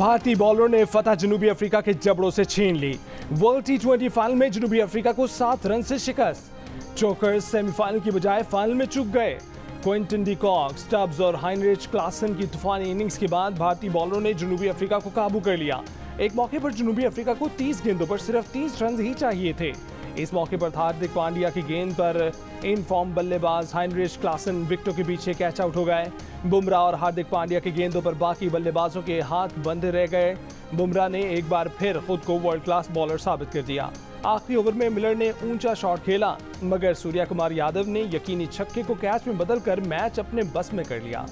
भारतीय बॉलरों ने फतह जनूबी अफ्रीका के जबड़ों से छीन ली। वर्ल्ड टी20 फाइनल में जनूबी अफ्रीका को 7 रन से शिकस्त। चोकर्स सेमीफाइनल की बजाय फाइनल में चूक गए। क्विंटन डी कॉक, स्टब्स और हाइनरिच क्लासन की तूफानी इनिंग्स के बाद भारतीय बॉलरों ने जनूबी अफ्रीका को काबू कर लिया। एक मौके पर जनूबी अफ्रीका को 30 गेंदों पर सिर्फ 30 रन ही चाहिए थे। इस मौके पर हार्दिक पांड्या की गेंद पर इन फॉर्म बल्लेबाज हाइनरिच क्लासन विकेटों के पीछे कैच आउट हो गए। बुमराह और हार्दिक पांड्या की गेंदों पर बाकी बल्लेबाजों के हाथ बंधे रह गए। बुमराह ने एक बार फिर खुद को वर्ल्ड क्लास बॉलर साबित कर दिया। आखिरी ओवर में मिलर ने ऊंचा शॉट खेला, मगर सूर्या कुमार यादव ने यकीनी छक्के को कैच में बदलकर मैच अपने बस में कर लिया।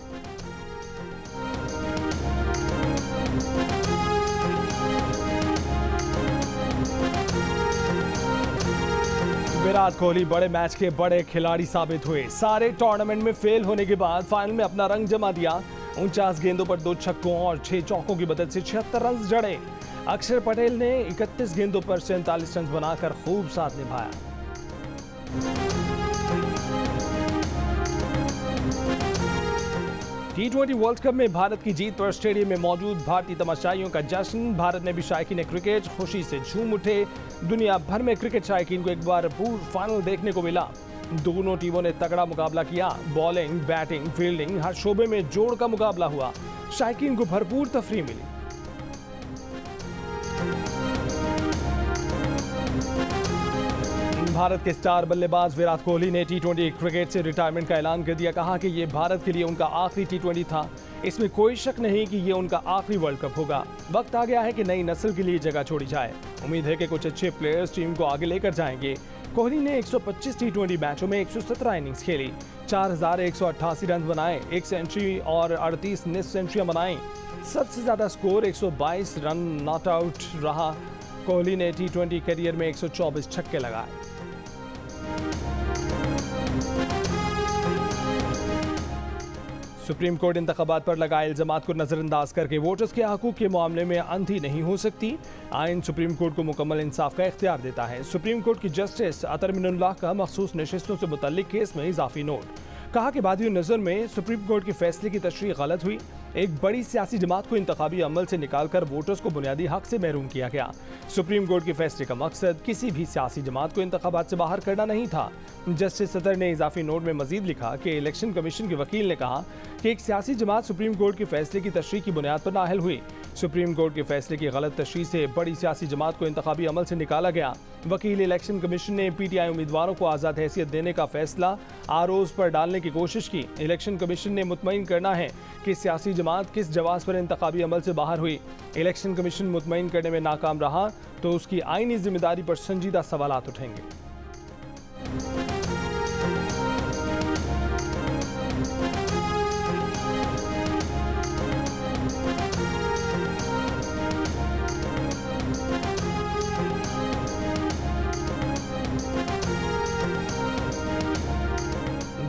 विराट कोहली बड़े मैच के बड़े खिलाड़ी साबित हुए। सारे टूर्नामेंट में फेल होने के बाद फाइनल में अपना रंग जमा दिया। 49 गेंदों पर 2 छक्कों और 6 चौकों की मदद से 76 रन जड़े। अक्षर पटेल ने 31 गेंदों पर 47 रन बनाकर खूब साथ निभाया। टी20 वर्ल्ड कप में भारत की जीत पर स्टेडियम में मौजूद भारतीय तमाशाइयों का जश्न। भारत में भी शायकीन क्रिकेट खुशी से झूम उठे। दुनिया भर में क्रिकेट शायकीन को एक बार पूर्ण फाइनल देखने को मिला। दोनों टीमों ने तगड़ा मुकाबला किया। बॉलिंग, बैटिंग, फील्डिंग हर शोबे में जोर का मुकाबला हुआ। शायकीन को भरपूर तफरीह मिली। भारत के स्टार बल्लेबाज विराट कोहली ने टी20 क्रिकेट से रिटायरमेंट का ऐलान कर दिया। कहा कि ये भारत के लिए उनका आखिरी टी20 था। इसमें कोई शक नहीं कि ये उनका आखिरी वर्ल्ड कप होगा। वक्त आ गया है कि नई नस्ल के लिए जगह छोड़ी जाए। उम्मीद है कि कुछ अच्छे प्लेयर्स टीम को आगे लेकर जाएंगे। कोहली ने 125 टी20 मैचों में 117 इनिंग्स खेली, 4188 रन बनाए, 1 सेंचुरी और 38 निस्फ सेंचुरियां बनाई। सबसे ज्यादा स्कोर 122 रन नॉट आउट रहा। कोहली ने टी20 करियर में 124 छक्के लगाए। सुप्रीम कोर्ट इंतखाबात पर लगाए इल्जामात को नजरअंदाज करके वोटर्स के हकूक के मामले में अंधी नहीं हो सकती। आइन सुप्रीम कोर्ट को मुकम्मल इंसाफ का इख्तियार देता है। सुप्रीम कोर्ट की जस्टिस अतर मिनुल्लाह का मखसूस नशिस्तों से मुतल्लिक केस में इजाफी नोट। कहा कि बादियों नजर में सुप्रीम कोर्ट के फैसले की तशरीह गलत हुई। एक बड़ी सियासी जमात को इंतखाबी अमल से निकालकर वोटर्स को बुनियादी हक से महरूम किया गया। सुप्रीम कोर्ट के फैसले का मकसद किसी भी सियासी जमात को इंतखाबात से बाहर करना नहीं था। जस्टिस सतर ने इजाफी नोट में मजीद लिखा कि इलेक्शन कमीशन के वकील ने कहा कि एक सियासी जमात सुप्रीम कोर्ट के फैसले की तशरीह की बुनियाद पर नाअहल हुई। सुप्रीम कोर्ट के फैसले की गलत तशरीह से बड़ी सियासी जमात को इंतखाबी अमल से निकाला गया। वकील इलेक्शन कमीशन ने पीटीआई उम्मीदवारों को आज़ाद हैसियत देने का फैसला आरोज पर डालने की कोशिश की। इलेक्शन कमीशन ने मुतमईन करना है कि सियासी जमात किस जवाब पर इंतखाबी अमल से बाहर हुई। इलेक्शन कमीशन मुतमईन करने में नाकाम रहा तो उसकी आईनी जिम्मेदारी पर संजीदा सवालात उठेंगे।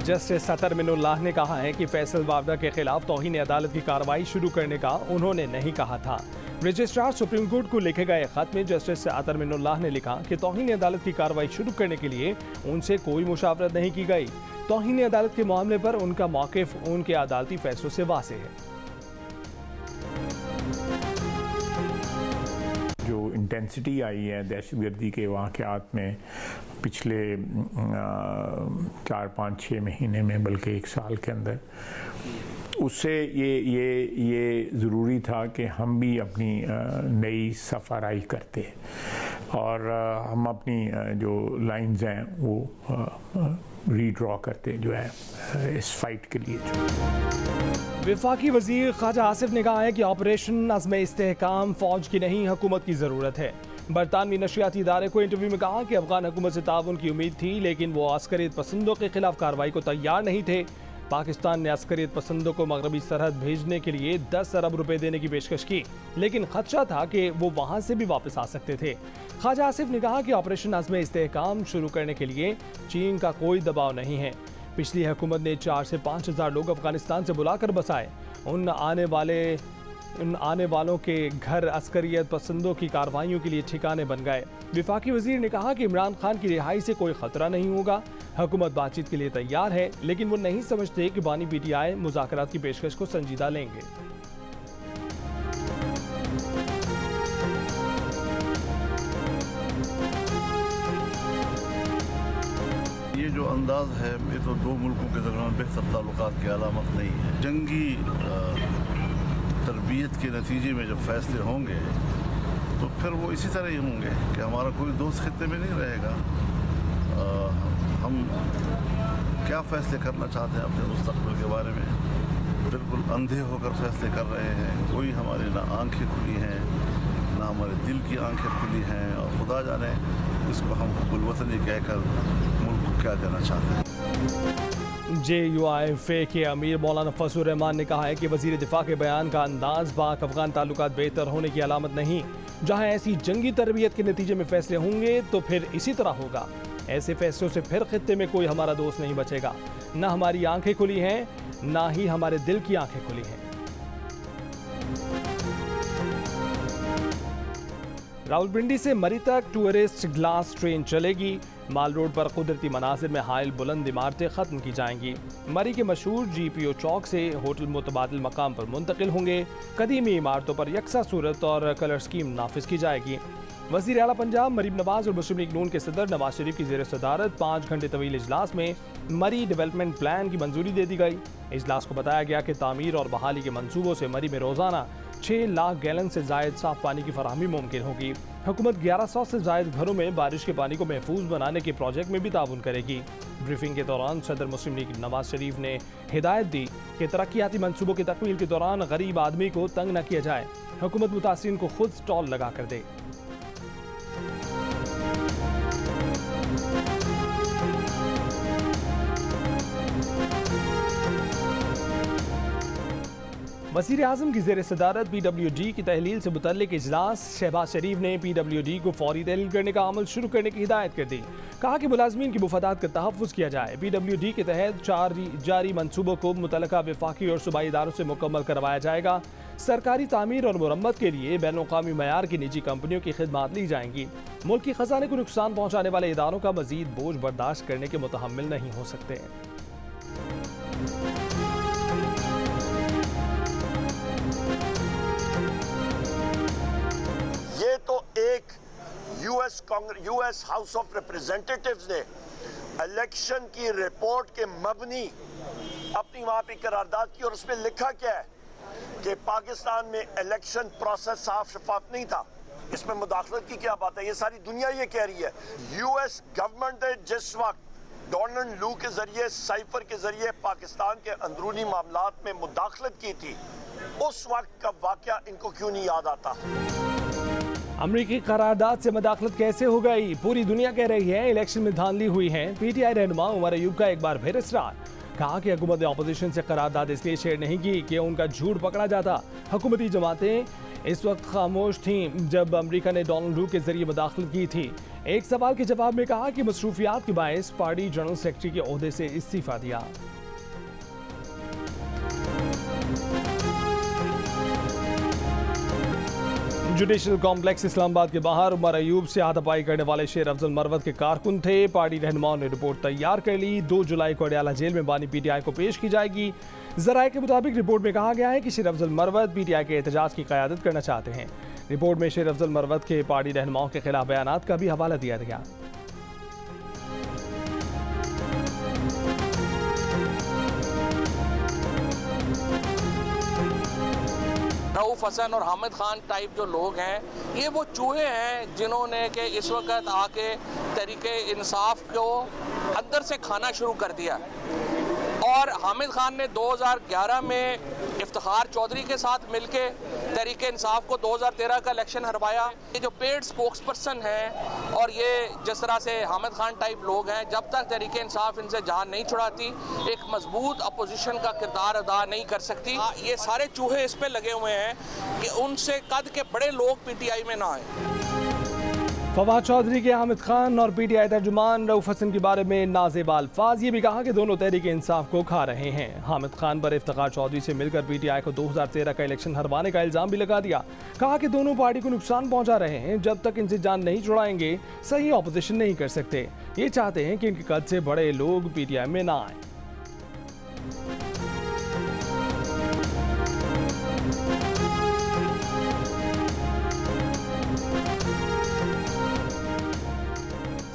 जस्टिस सतर मिनुल्लाह ने कहा है कि फैसल वावडा के खिलाफ तौहीन अदालत की कार्रवाई शुरू करने का उन्होंने नहीं कहा था। रजिस्ट्रार सुप्रीम कोर्ट को लिखे गए खत में जस्टिस अतर मिनुल्लाह ने लिखा कि तौहीन अदालत की कार्रवाई शुरू करने के लिए उनसे कोई मुशावरत नहीं की गई। तौहीन अदालत के मामले पर उनका मौक़िफ़ उनके अदालती फैसलों से वाज़ेह है। जो इंटेंसिटी आई है दहशतगर्दी के वाक़यात में पिछले 4, 5, 6 महीने में, बल्कि 1 साल के अंदर, उससे ये ज़रूरी था कि हम भी अपनी नई सफ़ाराई करते और हम अपनी जो लाइंस हैं वो रीड्रॉ करते जो है इस फाइट के लिए। वफाकी वजीर ख्वाजा आसिफ ने कहा है कि ऑपरेशन अज़्म इस्तेहकाम फौज की नहीं हुकूमत की ज़रूरत है। बरतानवी नशियाती इदारे को इंटरव्यू में कहा कि अफगान हुकूमत से ताउन की उम्मीद थी, लेकिन वो अस्करियत पसंदों के खिलाफ कार्रवाई को तैयार नहीं थे। पाकिस्तान ने अस्करियत पसंदों को मगरबी सरहद भेजने के लिए 10 अरब रुपए देने की पेशकश की, लेकिन खदशा था कि वो वहां से भी वापस आ सकते थे। ख्वाजा आसिफ ने कहा कि ऑपरेशन अज़्म इस्तेहकाम शुरू करने के लिए चीन का कोई दबाव नहीं है। पिछली हुकूमत ने 4 से 5 हज़ार लोग अफगानिस्तान से बुलाकर बसाए। उन आने वालों के घर अस्करियत पसंदों की कार्रवाइयों के लिए ठिकाने बन गए। वफाकी वजीर ने कहा कि इमरान खान की रिहाई से कोई खतरा नहीं होगा। हुकूमत बातचीत के लिए तैयार है, लेकिन वो नहीं समझते कि बानी पीटीआई मुज़ाकरात की पेशकश को संजीदा लेंगे। ये जो अंदाज़ है ये तो दो मुल्कों के दरमियान बेहतर ताल्लुकात की अलामत नहीं है। जंगी तरबियत के नतीजे में जब फैसले होंगे तो फिर वो इसी तरह ही होंगे कि हमारा कोई दोस्त खित्ते में नहीं रहेगा। हम क्या फैसले करना चाहते हैं अपने मुस्तक़बिल के बारे में, बिल्कुल अंधे होकर फैसले कर रहे हैं। कोई हमारी ना आंखें खुली हैं ना हमारे दिल की आंखें खुली हैं, और खुदा जाने इसको हम हुब्बुल वतनी कहकर मुल्क को क्या देना चाहते हैं। JUIFA के अमीर मौलाना फजलुर रहमान ने कहा है कि वज़ीर दिफा के बयान का अंदाज पाक अफगान ताल्लुकात बेहतर होने की अलामत नहीं। जहां ऐसी जंगी तरबियत के नतीजे में फैसले होंगे तो फिर इसी तरह होगा। ऐसे फैसलों से फिर खित्ते में कोई हमारा दोस्त नहीं बचेगा। न हमारी आंखें खुली हैं, ना ही हमारे दिल की आंखें खुली हैं। रावलपिंडी से मरी तक टूरिस्ट ग्लास ट्रेन चलेगी। माल रोड पर कुदरती मनाजिर में हाइल बुलंद इमारतें खत्म की जाएंगी। मरी के मशहूर GPO चौक से होटल मुतबादिल मकाम पर मुंतकिल होंगे। कदीमी इमारतों पर यकसा सूरत और कलर स्कीम नाफिज की जाएगी। वज़ीर आला पंजाब मरीम नवाज और मुस्लिम लीग नून के सदर नवाज शरीफ की ज़ेर सदारत 5 घंटे तवील इजलास में मरी डेवलपमेंट प्लान की मंजूरी दे दी गई। इजलास को बताया गया कि तामीर और बहाली के मंसूबों से मरी में रोज़ाना 6 लाख गैलन से जायद साफ पानी की फराहमी मुमकिन होगी। हुकूमत 1100 से जायद घरों में बारिश के पानी को महफूज बनाने के प्रोजेक्ट में भी ताउन करेगी। ब्रीफिंग के दौरान सदर मुस्लिम लीग नवाज शरीफ ने हिदायत दी कि तरक्याती मंसूबों की तकमील के दौरान गरीब आदमी को तंग न किया जाए। हुकूमत मुतासिरीन को खुद स्टॉल लगा कर दे। वज़ीर आज़म की ज़ेर सदारत PWD की तहलील से मुतल्लिक इजलास। शहबाज शरीफ ने PWD को फौरी तहलील करने का अमल शुरू करने की हिदायत कर दी। कहा कि मुलाजमीन की मुफादात का तहफ़्फ़ुज़ किया जाए। PWD के तहत जारी मनसूबों को मुतल्लिका वफाकी और सूबाई इदारों से मुकम्मल करवाया जाएगा। सरकारी तामीर और मुरम्मत के लिए बैनुल-अक़वामी मयार की निजी कंपनियों की खिदमात ली जाएंगी। मुल्क की खजाने को नुकसान पहुँचाने वाले इदारों का मज़ीद बोझ बर्दाश्त करने के मुतहम्मिल नहीं हो सकते। ये तो एक US हाउस ऑफ रिप्रेजेंटेटिव्स ने इलेक्शन की रिपोर्ट के मबनी अपनी वहां पे करारदाद की, और उसमें लिखा क्या है कि पाकिस्तान में इलेक्शन प्रोसेस साफ शफाफ नहीं था। इसमें मुदाखलत की क्या बात है? ये सारी दुनिया ये कह रही है। US गवर्नमेंट ने जिस वक्त डोनाल्ड लू के जरिए साइफर के जरिए पाकिस्तान के अंदरूनी मामलात में मुदाखलत की थी, उस वक्त का वाकया इनको क्यों नहीं याद आता? अमरीकी करारदाद से मुदाखलत कैसे हो गई? पूरी दुनिया कह रही है इलेक्शन में धांधली हुई है। PTI रहनुमा उमर अयूब का एक बार फिर इसरार। कहा कि हुकूमत ने अपोजिशन से करारदाद इसलिए शेयर नहीं की कि उनका झूठ पकड़ा जाता। हुकूमती जमातें इस वक्त खामोश थीं जब अमेरिका ने डोनाल्ड लू के जरिए मुदाखलत की थी। एक सवाल के जवाब में कहा कि मसरूफियात के बायस पार्टी जनरल सेक्रेटरी के ओहदे से इस्तीफा दिया। जुडिशल कॉम्प्लेक्स इस्लामाबाद के बाहर उमर अयूब से हाथापाई करने वाले शेर अफजल मरवत के कारकुन थे। पार्टी रहनुमाओं ने रिपोर्ट तैयार कर ली। 2 जुलाई को अडयाला जेल में बानी PTI को पेश की जाएगी। जराये के मुताबिक रिपोर्ट में कहा गया है कि शेर अफजल मरवत PTI के एहतजाज की क़यादत करना चाहते हैं। रिपोर्ट में शेर अफजल मरवत के पार्टी रहनुमाओं के खिलाफ बयानात का भी हवाला दिया गया। रऊफ हसन और हामिद खान टाइप जो लोग हैं, ये वो चूहे हैं जिन्होंने कि इस वक्त आके तरीके इंसाफ को अंदर से खाना शुरू कर दिया। और हामिद खान ने 2011 में इफ्तिखार चौधरी के साथ मिलके तरीके इंसाफ को 2013 का इलेक्शन हरवाया। ये जो पेड स्पोक्स पर्सन हैं और ये जिस तरह से हामिद खान टाइप लोग हैं, जब तक तरीके इंसाफ इनसे जान नहीं छुड़ाती एक मजबूत अपोजिशन का किरदार अदा नहीं कर सकती। ये सारे चूहे इस पे लगे हुए हैं कि उनसे कद के बड़े लोग PTI में ना आए। फवाद चौधरी के हामिद खान और PTI तर्जुमान रऊफ हसन के बारे में नाज़ेब अल्फाज। ये भी कहा कि दोनों तहरीके इंसाफ को खा रहे हैं। हामिद खान पर इफ्तिखार चौधरी से मिलकर PTI को 2013 का इलेक्शन हरवाने का इल्ज़ाम भी लगा दिया। कहा कि दोनों पार्टी को नुकसान पहुंचा रहे हैं। जब तक इनसे जान नहीं छुड़ाएंगे सही ऑपोजिशन नहीं कर सकते। ये चाहते हैं कि इनके कद से बड़े लोग PTI में ना आए।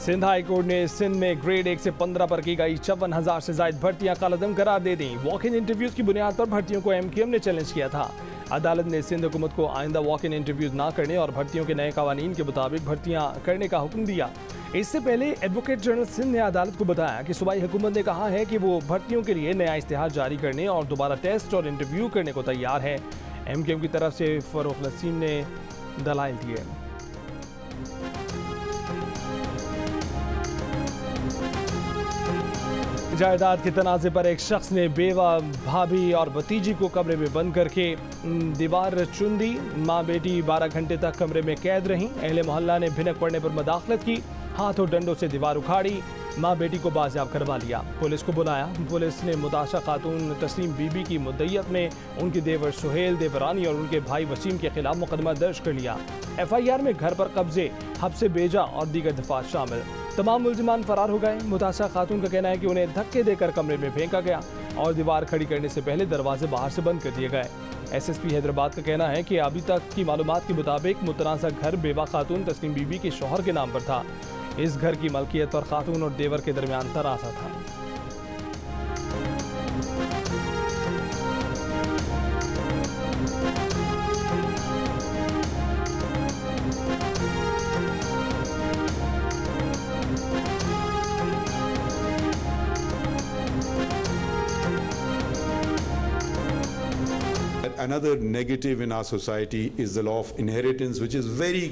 सिंध हाई कोर्ट ने सिंध में ग्रेड 1 से 15 पर की गई 54,000 से ज्यादा भर्तियां कालादम करार दे दी। वॉक इन इंटरव्यूज की बुनियाद पर भर्तियों को एमक्यूएम ने चैलेंज किया था। अदालत ने सिंध हुकूमत को आइंदा वॉक इन इंटरव्यूज ना करने और भर्तियों के नए कवानीन के मुताबिक भर्तियां करने का हुक्म दिया। इससे पहले एडवोकेट जनरल सिंध ने अदालत को बताया कि सूबाई हुकूमत ने कहा है कि वो भर्तियों के लिए नया इश्तिहार जारी करने और दोबारा टेस्ट और इंटरव्यू करने को तैयार है। एमक्यूएम की तरफ से फरूख नसीम ने दलाइल दिए। जायदाद के तनाज़े पर एक शख्स ने बेवा, भाभी और भतीजी को कमरे में बंद करके दीवार चुन दी। माँ बेटी 12 घंटे तक कमरे में कैद रहीं। अहले मोहल्ला ने भिनक पड़ने पर मदाखलत की, हाथों डंडों से दीवार उखाड़ी, माँ बेटी को बाजियाब करवा लिया। पुलिस को बुलाया। पुलिस ने मुताशा खातून तस्लीम बीबी की मुद्दईयत में उनके देवर सुहेल, देवरानी और उनके भाई वसीम के खिलाफ मुकदमा दर्ज कर लिया। FIR में घर पर कब्जे, हब्से बेजा और दीगर दफात शामिल। तमाम मुल्जिमान फरार हो गए। मुताशा खातून का कहना है कि उन्हें धक्के देकर कमरे में फेंका गया और दीवार खड़ी करने से पहले दरवाजे बाहर से बंद कर दिए गए। SSP हैदराबाद का कहना है कि अभी तक की मालूमात के मुताबिक मुतनाज़ा घर बेवा खातून तस्लीम बीबी के शौहर के नाम पर था। इस घर की मलकियत पर खातून और देवर के दरमियान तनाज़ा था। Another negative in our society is the law of inheritance, which is very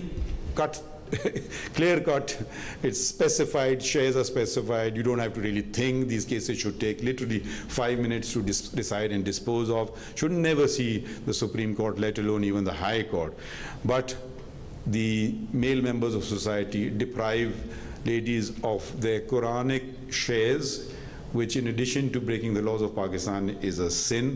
clear cut. It's specified, shares are specified. You don't have to really think. These cases should take literally 5 minutes to decide and dispose of. Should never see the Supreme Court, let alone even the High Court. But the male members of society deprive ladies of their Quranic shares, which in addition to breaking the laws of Pakistan is a sin.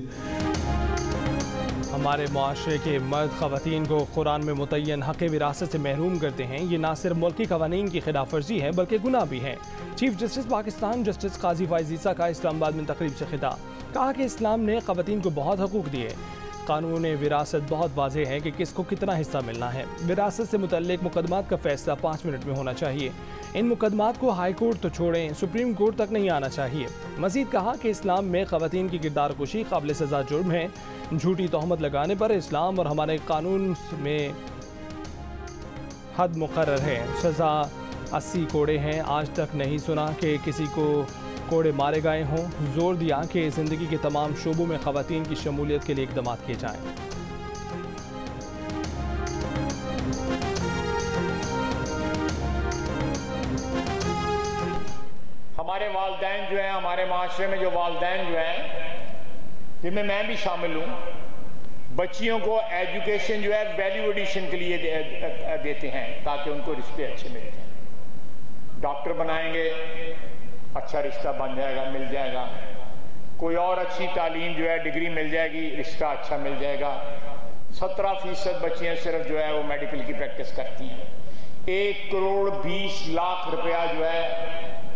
हमारे माशरे के मर्द ख़वातीन को कुरान में मुतय्यन हक़ विरासत से महरूम करते हैं। ये ना सिर्फ मुल्की क़वानीन की खिलाफ वर्जी है बल्कि गुनाह भी है। चीफ जस्टिस पाकिस्तान जस्टिस काजी फाइज़ ईसा का इस्लामाबाद में तकरीब से खिताब। कहा कि इस्लाम ने ख़वातीन को बहुत हकूक़ दिए। कानून विरासत बहुत वाज़ेह है कि किसको कितना हिस्सा मिलना है। विरासत से मुतल्लिक़ मुकदमात का फ़ैसला 5 मिनट में होना चाहिए। इन मुकदमात को हाई कोर्ट तो छोड़ें, सुप्रीम कोर्ट तक नहीं आना चाहिए। मज़ीद कहा कि इस्लाम में ख़वातीन की किरदार कुशी काबिल सज़ा जुर्म है। झूठी तोहमत लगाने पर इस्लाम और हमारे कानून में हद मुकर्रर है। सज़ा 80 कोड़े हैं। आज तक नहीं सुना कि किसी को कोड़े मारे गए हों। जोर दिया कि ज़िंदगी के तमाम शोबों में ख़वातीन की शमूलियत के लिए इक़दाम किए जाएँ। हमारे वालिदैन जो हैं, हमारे माशरे में जो वालिदैन जो हैं, जिनमें मैं भी शामिल हूँ, बच्चियों को एजुकेशन जो है वैल्यू एडिशन के लिए देते हैं ताकि उनको रिश्ते अच्छे मिल जाए। डॉक्टर बनाएंगे, अच्छा रिश्ता बन जाएगा, मिल जाएगा। कोई और अच्छी तालीम जो है, डिग्री मिल जाएगी, रिश्ता अच्छा मिल जाएगा। 17% बच्चियाँ सिर्फ जो है वो मेडिकल की प्रैक्टिस करती हैं। 1 करोड़ 20 लाख रुपया जो है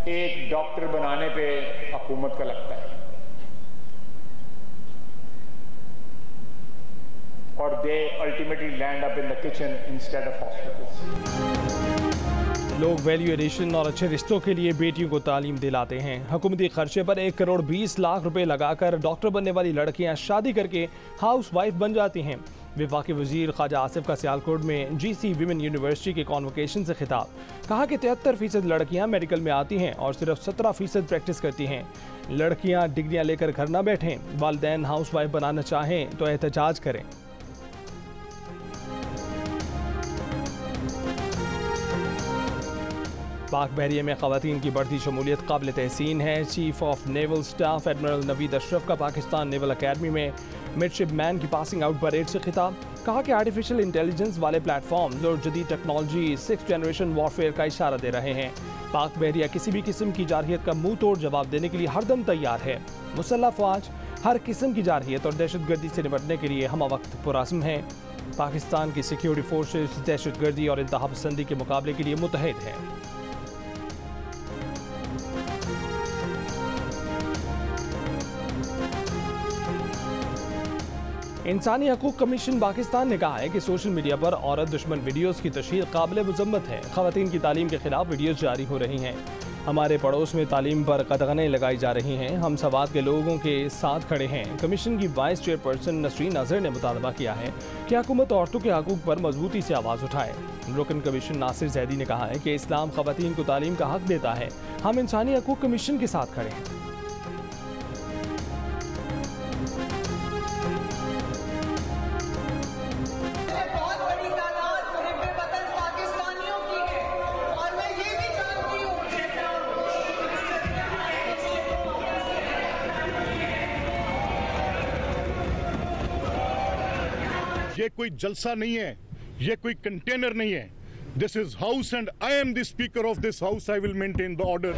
एक डॉक्टर बनाने पे हुकूमत का लगता है और they ultimately land up in the kitchen instead of hospitals. लोग वैल्यू एडिशन और अच्छे रिश्तों के लिए बेटियों को तालीम दिलाते हैं। हुकूमती खर्चे पर 1 करोड़ 20 लाख रुपए लगाकर डॉक्टर बनने वाली लड़कियां शादी करके हाउस वाइफ बन जाती हैं। वफाकी वजीर ख्वाजा आसिफ का सियालकोट में GC विमेन यूनिवर्सिटी के कॉन्वोकेशन से खिताब। कहा कि 73% लड़कियां मेडिकल में आती हैं और सिर्फ 17% प्रैक्टिस करती हैं। लड़कियां डिग्रियां लेकर घर न बैठें। वालिदैन हाउस वाइफ बनाना चाहें तो एहतजाज करें। पाक बहरिया में ख़वातीन की बढ़ती शमूलियत काबिल तहसीन है। Chief of naval staff admiral Naveed Ashraf का पाकिस्तान नेवल अकेडमी में मिडशिपमैन की पासिंग आउट परेड से खिताब। कहा कि आर्टिफिशियल इंटेलिजेंस वाले प्लेटफॉर्म्स और जदीद टेक्नोलॉजी 6th जनरेशन वॉरफेयर का इशारा दे रहे हैं। पाक बहरिया किसी भी किस्म की जारहियत का मुंह तोड़ जवाब देने के लिए हरदम तैयार है। मुसल्लह फ़ौज हर किस्म की जारहियत और दहशतगर्दी से निपटने के लिए हम वक्त पुरअज़्म है। पाकिस्तान की सिक्योरिटी फोर्सेस दहशतगर्दी और इंतहा पसंदी के मुकाबले के लिए मुतहद हैं। इंसानी हकूक कमीशन पाकिस्तान ने कहा है कि सोशल मीडिया पर औरत दुश्मन वीडियोस की तशहीर काबिल मजम्मत है। खवातीन की तालीम के खिलाफ वीडियोस जारी हो रही हैं। हमारे पड़ोस में तालीम पर कदगनें लगाई जा रही हैं। हम सवाद के लोगों के साथ खड़े हैं। कमीशन की वाइस चेयरपर्सन नसरीन अजहर ने मुतालबा किया है कि हुकूमत औरतों के हकूक पर मजबूती से आवाज़ उठाए। रुकन कमीशन नासिर जैदी ने कहा है कि इस्लाम खवातीन को तालीम का हक देता है। हम इंसानी हकूक कमीशन के साथ खड़े हैं। ये कोई जलसा नहीं है, ये कोई कंटेनर नहीं है। This is house and I am the speaker of this house. I will maintain the order.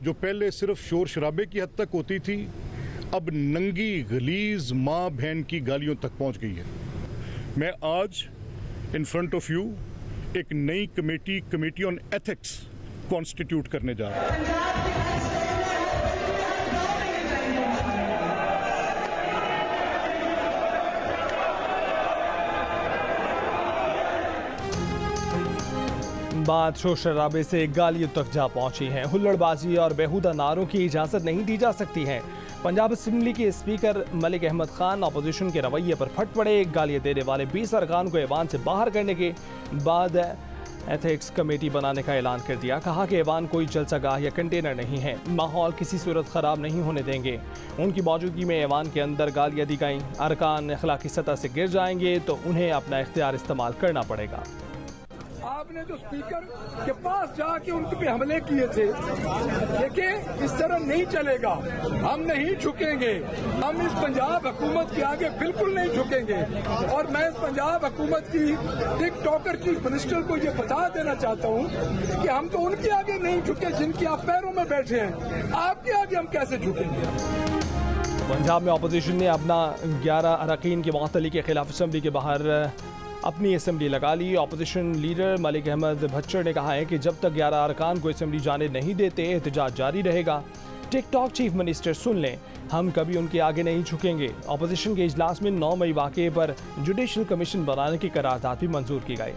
जो पहले सिर्फ शोर शराबे की हद तक होती थी, अब नंगी गलीज माँ बहन की गालियों तक पहुंच गई है। मैं आज इन फ्रंट ऑफ यू एक नई कमेटी ऑन एथिक्स कॉन्स्टिट्यूट करने जा रहा हूं। बात शोर शराबे से गालियों तक जा पहुंची है। हुल्लड़बाजी और बेहुदा नारों की इजाजत नहीं दी जा सकती है। पंजाब असेंबली के स्पीकर मलिक अहमद खान अपोजिशन के रवैये पर फट पड़े। गालियां देने वाले 20 अरकान को ऐवान से बाहर करने के बाद एथिक्स कमेटी बनाने का ऐलान कर दिया। कहा कि ऐवान कोई जलसागाह या कंटेनर नहीं है। माहौल किसी सूरत खराब नहीं होने देंगे। उनकी मौजूदगी में ऐवान के अंदर गालियां दी गईं। अरकान अखलाकी सतह से गिर जाएंगे तो उन्हें अपना इख्तियार इस्तेमाल करना पड़ेगा। आपने जो स्पीकर के पास जाके उनके पे हमले किए थे, देखिए इस तरह नहीं चलेगा। हम नहीं झुकेंगे। हम इस पंजाब हुकूमत के आगे बिल्कुल नहीं झुकेंगे। और मैं इस पंजाब हुकूमत की टिकटॉकर चीफ मिनिस्टर को ये बता देना चाहता हूँ कि हम तो उनके आगे नहीं झुके जिनके आप पैरों में बैठे हैं। आपके आगे हम कैसे झुकेंगे? पंजाब में अपोजिशन ने अपना 11 अरकान की मुअत्तली के खिलाफ असेंबली के बाहर अपनी असेंबली लगा ली। अपोजिशन लीडर मलिक अहमद भच्चर ने कहा है कि जब तक 11 अरकान को असेंबली जाने नहीं देते एहतजाज जारी रहेगा। टिकटॉक चीफ मिनिस्टर सुन लें, हम कभी उनके आगे नहीं झुकेंगे। अपोजिशन के इजलास में 9 मई वाक़े पर जुडिशल कमीशन बनाने की करारदाद भी मंजूर की गई।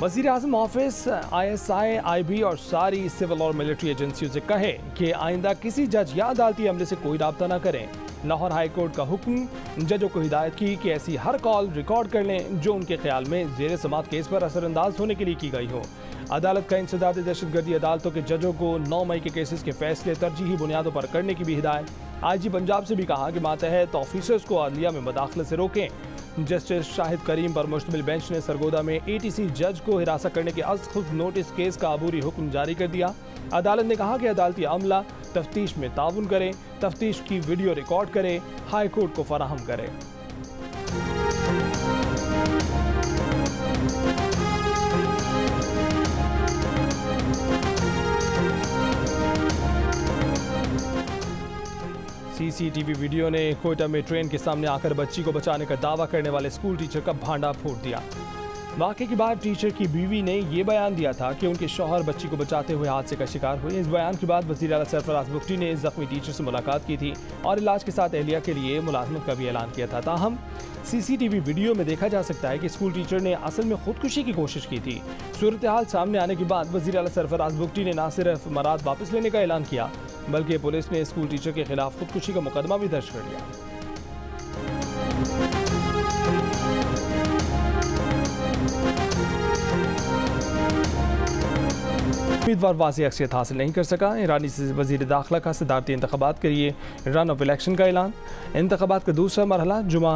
वज़ीर आज़म ऑफिस ISI, IB और सारी सिविल और मिलिट्री एजेंसियों से कहे कि आइंदा किसी जज या अदालती अमले से कोई राब्ता न करें। लाहौर हाई कोर्ट का हुक्म, जजों को हिदायत की कि ऐसी हर कॉल रिकॉर्ड कर लें जो उनके ख्याल में ज़ेर समात केस पर असरअंदाज होने के लिए की गई हो। अदालत का इंसदाद दहशतगर्दी अदालतों के जजों को 9 मई के केसेस के फैसले तरजीही बुनियादों पर करने की भी हिदायत। IG पंजाब से भी कहा कि मातहत ऑफिसर्स को अदलिया में मदाखलत से रोकें। जस्टिस शाहिद करीम पर मुश्तमिल बेंच ने सरगोदा में ATC जज को हिरासत करने के खुद नोटिस केस का अबूरी हुक्म जारी कर दिया। अदालत ने कहा कि अदालती अमला तफ्तीश में ताउन करे, तफ्तीश की वीडियो रिकॉर्ड करे, हाई कोर्ट को फराहम करे। CCTV वीडियो ने कोयटा में ट्रेन के सामने आकर बच्ची को बचाने का दावा करने वाले स्कूल टीचर का भांडा फोड़ दिया। वाक़े के बाद टीचर की बीवी ने ये बयान दिया था कि उनके शौहर बच्ची को बचाते हुए हादसे का शिकार हुए। इस बयान के बाद वज़ीर आला सरफराज बुगटी ने जख्मी टीचर से मुलाकात की थी और इलाज के साथ एहलिया के लिए मुलाजमत का भी ऐलान किया था। ताहम CCTV वीडियो में देखा जा सकता है कि स्कूल टीचर ने असल में खुदकुशी की कोशिश की थी। सूरत हाल सामने आने के बाद वज़ीर आला सरफराज बुगटी ने न सिर्फ मराद वापस लेने का ऐलान किया बल्कि पुलिस ने स्कूल टीचर के खिलाफ खुदकुशी का मुकदमा भी दर्ज कर लिया। उम्मीदवार वाज़ेह अक्सरियत हासिल नहीं कर सका। ईरानी वज़ीर दाखिला का सदारती इंतख़ाबात के लिए रन ऑफ इलेक्शन का ऐलान। इंतख़ाबात का दूसरा मरहला जुमा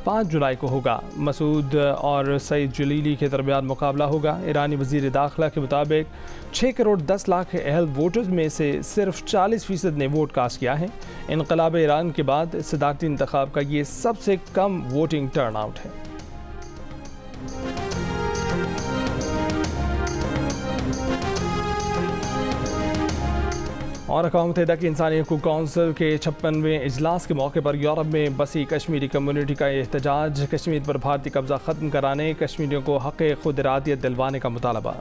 5 जुलाई को होगा। मसूद और सईद जलीली के दरमियान मुकाबला होगा। ईरानी वज़ीर दाखिला के मुताबिक 6 करोड़ 10 लाख अहल वोटर्स में से सिर्फ 40% ने वोट कास्ट किया है। इनक़लाब ईरान के बाद सदारती इंतख़ाब का ये सबसे कम वोटिंग टर्न आउट है। और अक़वाम मुत्तहिदा की इंसानी हकूक़ कौंसिल के 56वें इजलास के मौके पर यूरोप में बसी कश्मीरी कम्यूनिटी का एहतजाज। कश्मीर पर भारतीय कब्जा ख़त्म कराने, कश्मीरियों को हक़ खुद इरादियत दिलवाने का मुतालबा।